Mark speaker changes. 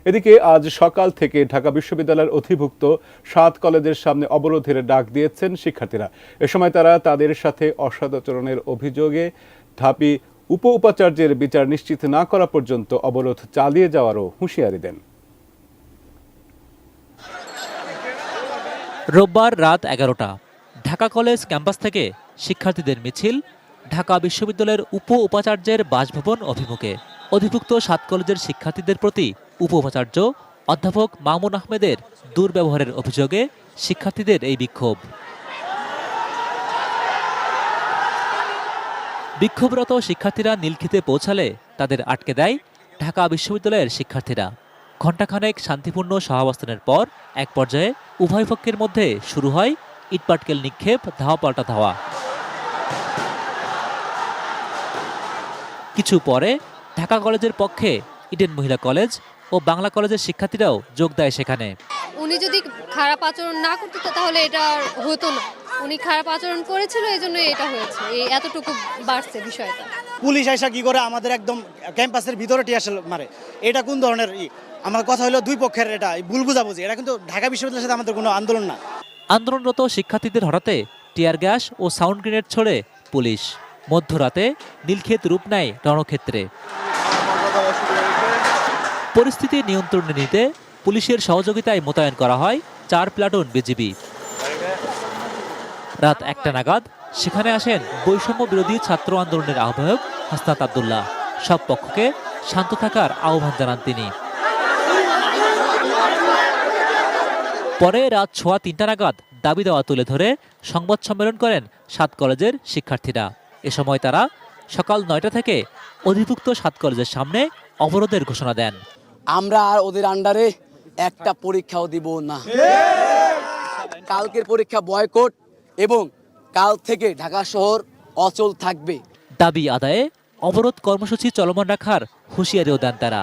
Speaker 1: এদিকে আজ সকাল থেকে ঢাকা বিশ্ববিদ্যালয়ের অধিভুক্ত ৭ কলেজের সামনে অবরোধের ডাক দিয়েছেন শিক্ষার্থীরা। এ সময় তারা তাদের সাথে অসদাচরণের অভিযোগে ঢাবি উপাচার্যের বিচার নিশ্চিত না করা পর্যন্ত অবরোধ চালিয়ে যাওয়ারও হুঁশিয়ারি দেন।
Speaker 2: রোববার রাত ১১টা ঢাকা কলেজ ক্যাম্পাস থেকে শিক্ষার্থীদের মিছিল ঢাকা বিশ্ববিদ্যালয়ের উপাচার্যের বাসভবন অভিমুখে। অধিভুক্ত ৭ কলেজের শিক্ষার্থীদের প্রতি উপাচার্য অধ্যাপক মামুন আহমেদের দুর্ব্যবহারের অভিযোগে শিক্ষার্থীদের এই বিক্ষোভ। বিক্ষোভরত শিক্ষার্থীরা নীলক্ষেতে পৌঁছালে তাদের আটকে দেয় ঢাকা বিশ্ববিদ্যালয়ের শিক্ষার্থীরা। ঘণ্টাখানেক শান্তিপূর্ণ সহাবস্থানের পর এক পর্যায়ে উভয় পক্ষের মধ্যে শুরু হয় ইটপাটকেল নিক্ষেপ, ধাওয়া পাল্টা ধাওয়া। কিছু পরে ঢাকা কলেজের পক্ষে ইডেন মহিলা কলেজ ও বাংলা কলেজের শিক্ষার্থীরাও যোগ দেয় সেখানে।
Speaker 3: উনি যদি খারাপ আচরণ না করতো তাহলে এটা হতো না। উনি খারাপ আচরণ করেছিল, এই জন্য এটা হয়েছে, এতটুকু বাড়ছে বিষয়টা।
Speaker 4: পুলিশ আইসা কি করে আমাদের একদম ক্যাম্পাসের ভিতরে টিয়ার মারে, এটা কোন ধরনের? আমার কথা হলো দুই পক্ষের এটা ভুল বুঝাবুঝি। এটা কিন্তু ঢাকা বিশ্ববিদ্যালয়ের সাথে আমাদের কোনো আন্দোলন না।
Speaker 2: আন্দোলনরত শিক্ষার্থীদের হঠাতে টিয়ার গ্যাস ও সাউন্ড গ্রেনেড ছোড়ে পুলিশ। মধ্যরাতে নীলক্ষেত রূপ নেয় রণক্ষেত্রে। পরিস্থিতি নিয়ন্ত্রণে নিতে পুলিশের সহযোগিতায় মোতায়েন করা হয় ৪ প্লাটুন বিজিবি। রাত ১টা নাগাদ সেখানে আসেন বৈষম্য বিরোধী ছাত্র আন্দোলনের আহ্বায়ক হাসনাত আব্দুল্লাহ। সব পক্ষকে শান্ত থাকার আহ্বান জানান তিনি। পরে রাত ৩:১ নাগাদ দাবি দেওয়া তুলে ধরে সংবাদ সম্মেলন করেন ৭ কলেজের শিক্ষার্থীরা। এ সময় তারা সকাল ৯টা থেকে অধিভুক্ত ৭ কলেজের সামনে অবরোধের ঘোষণা দেন।
Speaker 5: আমরা আর ওদের আন্ডারে একটা পরীক্ষাও দিব না। কালকের পরীক্ষা বয়কট এবং কাল থেকে ঢাকা শহর অচল থাকবে।
Speaker 2: দাবি আদায়ে অবরোধ কর্মসূচি চলমান রাখার হুঁশিয়ারিও দেন তারা।